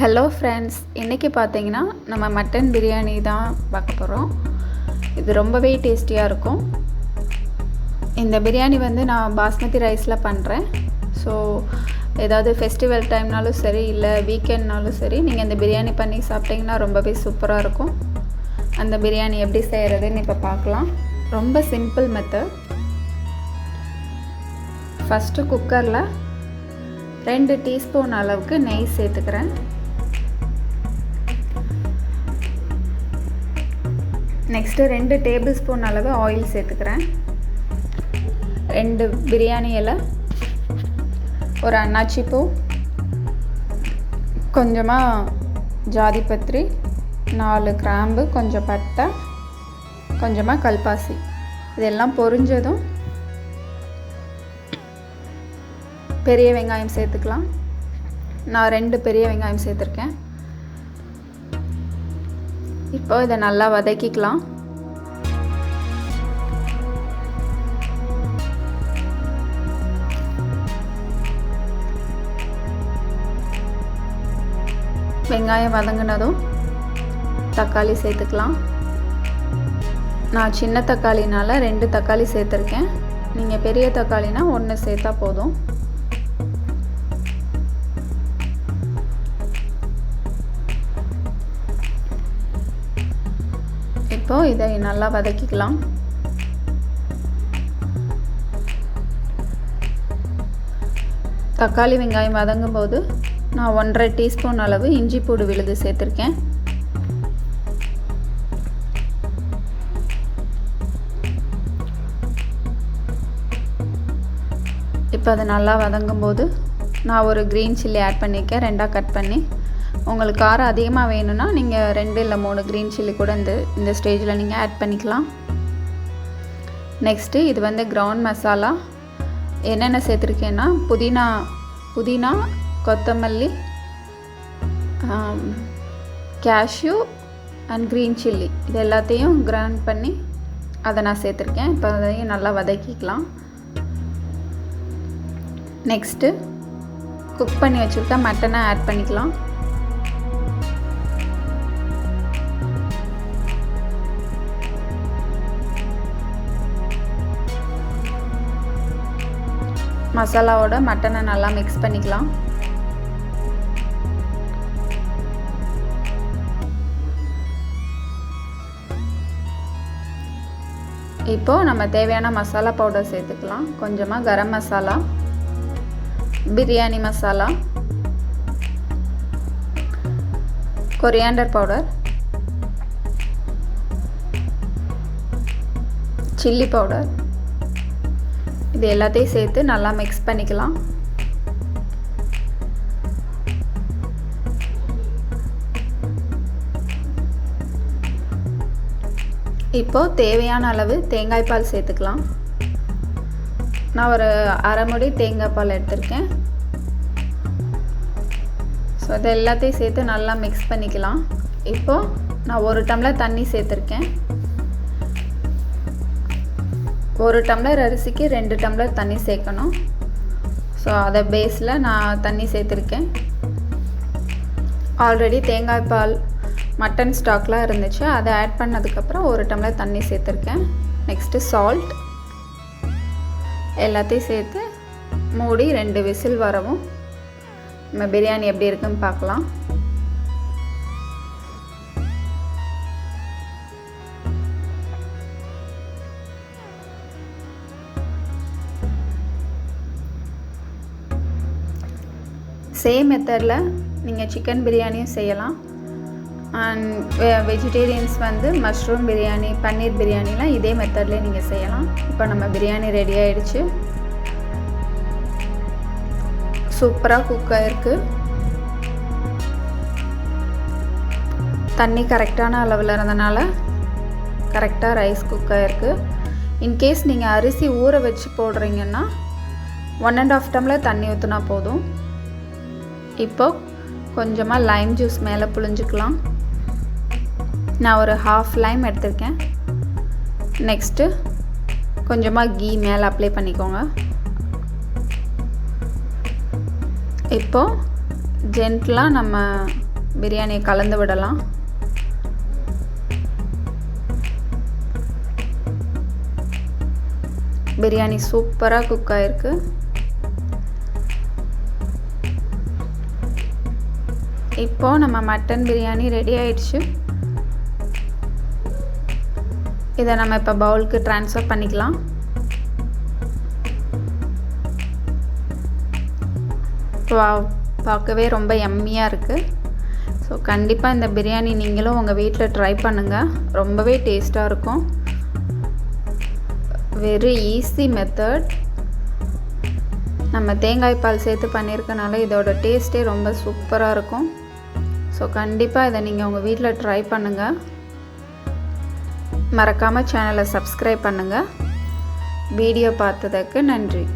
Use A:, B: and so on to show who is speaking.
A: Hello friends, இன்றைக்கி பார்த்தீங்கன்னா நம்ம மட்டன் பிரியாணி தான் பார்க்க போகிறோம். இது ரொம்பவே டேஸ்டியாக இருக்கும். இந்த பிரியாணி வந்து நான் பாஸ்மதி ரைஸில் பண்ணுறேன். ஸோ ஏதாவது ஃபெஸ்டிவல் டைம்னாலும் சரி, இல்லை வீக்கெண்ட்னாலும் சரி, நீங்கள் இந்த பிரியாணி பண்ணி சாப்பிட்டிங்கன்னா ரொம்பவே சூப்பராக இருக்கும். அந்த பிரியாணி எப்படி செய்கிறதுன்னு இப்போ பார்க்கலாம். ரொம்ப சிம்பிள் மெத்தட். ஃபஸ்ட்டு குக்கரில் 2 டீஸ்பூன் அளவுக்கு நெய் சேர்த்துக்கிறேன். நெக்ஸ்ட்டு 2 டேபிள் ஸ்பூன் அளவு ஆயில் சேர்த்துக்கிறேன். 2 பிரியாணி இலை, ஒரு அன்னாச்சி பூ, கொஞ்சமாக ஜாதிபத்திரி, 4 கிராம்பு, கொஞ்சம் பட்டை, கொஞ்சமாக கல்பாசி. இதெல்லாம் பொரிஞ்சதும் பெரிய வெங்காயம் சேர்த்துக்கலாம். நான் 2 பெரிய வெங்காயம் சேர்த்துருக்கேன். இப்போ இதை நல்லா வதக்கிக்கலாம். வெங்காயம் வதங்கினதும் தக்காளி சேர்த்துக்கலாம். நான் சின்ன தக்காளினால் 2 தக்காளி சேர்த்துருக்கேன். நீங்கள் பெரிய தக்காளினா 1 சேர்த்தா போதும். இப்போ இதை நல்லா வதக்கிக்கலாம். தக்காளி வெங்காயம் வதங்கும் போது நான் 1.5 டீஸ்பூன் அளவு இஞ்சி பூண்டு விழுது சேர்த்துருக்கேன். இப்போ அது நல்லா வதங்கும் போது நான் ஒரு க்ரீன் சில்லி ஆட் பண்ணியிருக்கேன், 2ஆக கட் பண்ணி. உங்களுக்கு காரம் அதிகமாக வேணும்னா நீங்கள் 2 இல்லை 3 க்ரீன் சில்லி கூட இந்த ஸ்டேஜில் நீங்கள் ஆட் பண்ணிக்கலாம். நெக்ஸ்ட்டு இது வந்து கிரவுண்ட் மசாலா. என்னென்ன சேர்த்துருக்கேன்னா புதினா, கொத்தமல்லி, கேஷ்யூ அண்ட் க்ரீன் சில்லி, இது எல்லாத்தையும் கிரைண்ட் பண்ணி அதை நான் சேர்த்துருக்கேன். இப்போ அதையும் நல்லா வதக்கிக்கலாம். நெக்ஸ்ட்டு குக் பண்ணி வச்சுருக்க மட்டனை ஆட் பண்ணிக்கலாம். மசாலாவோட மட்டனை நல்லா மிக்ஸ் பண்ணிக்கலாம். இப்போது நம்ம தேவையான மசாலா பவுடர் சேர்த்துக்கலாம். கொஞ்சமாக garam masala, biryani masala, coriander powder, chilli powder, இது எல்லாத்தையும் சேர்த்து நல்லா மிக்ஸ் பண்ணிக்கலாம். இப்போது தேவையான அளவு தேங்காய் பால் சேர்த்துக்கலாம். நான் ஒரு அரை மூடி தேங்காய் பால் எடுத்திருக்கேன். ஸோ இதை எல்லாத்தையும் சேர்த்து நல்லா மிக்ஸ் பண்ணிக்கலாம். இப்போது நான் 1 டம்ளர் தண்ணி சேர்த்துருக்கேன். 1 டம்ளர் அரிசிக்கு 2 டம்ளர் தண்ணி சேர்க்கணும். ஸோ அதை பேஸில் நான் தண்ணி சேர்த்துருக்கேன். ஆல்ரெடி தேங்காய் பால் மட்டன் ஸ்டாக்லாம் இருந்துச்சு, அதை ஆட் பண்ணதுக்கப்புறம் 1 டம்ளர் தண்ணி சேர்த்துருக்கேன். நெக்ஸ்ட்டு சால்ட் எல்லாத்தையும் சேர்த்து மூடி 2 விசில் வரவும் நம்ம பிரியாணி எப்படி இருக்குன்னு பார்க்கலாம். சேம் மெத்தடில் நீங்கள் சிக்கன் பிரியாணியும் செய்யலாம். அண்ட் வெஜிடேரியன்ஸ் வந்து மஷ்ரூம் பிரியாணி, பன்னீர் பிரியாணிலாம் இதே மெத்தட்லேயே நீங்கள் செய்யலாம். இப்போ நம்ம பிரியாணி ரெடி ஆகிடுச்சு. சூப்பராக குக் ஆகிருக்கு. தண்ணி கரெக்டான அளவில் இருந்தனால கரெக்டாக ரைஸ் குக் ஆகிருக்கு. இன்கேஸ் நீங்கள் அரிசி ஊற வச்சு போடுறீங்கன்னா 1.5 டம்ளர் தண்ணி ஊற்றினா போதும். இப்போ கொஞ்சமாக லைம் ஜூஸ் மேலே புழிஞ்சிக்கலாம். நான் ஒரு 1/2 லைம் எடுத்திருக்கேன். நெக்ஸ்ட்டு கொஞ்சமாக கீ மேலே அப்ளை பண்ணிக்கோங்க. இப்போது ஜென்டலாக நம்ம பிரியாணியை கலந்து விடலாம். பிரியாணி சூப்பராக குக் ஆகிருக்கு. இப்போது நம்ம மட்டன் பிரியாணி ரெடி ஆயிடுச்சு. இதை நம்ம இப்போ பவுலுக்கு ட்ரான்ஸ்ஃபர் பண்ணிக்கலாம். வாவ், பார்க்கவே ரொம்ப யம்மியாக இருக்குது. ஸோ கண்டிப்பாக இந்த பிரியாணி நீங்களும் உங்கள் வீட்டில் ட்ரை பண்ணுங்கள். ரொம்பவே டேஸ்ட்டாக இருக்கும். Very easy method. நம்ம தேங்காய் பால் சேர்த்து பண்ணியிருக்கனால இதோட டேஸ்ட்டே ரொம்ப சூப்பராக இருக்கும். ஸோ கண்டிப்பாக இதை நீங்கள் உங்கள் வீட்டில் ட்ரை பண்ணுங்கள். மறக்காமல் சேனலை சப்ஸ்கிரைப் பண்ணுங்கள். வீடியோ பார்த்ததுக்கு நன்றி.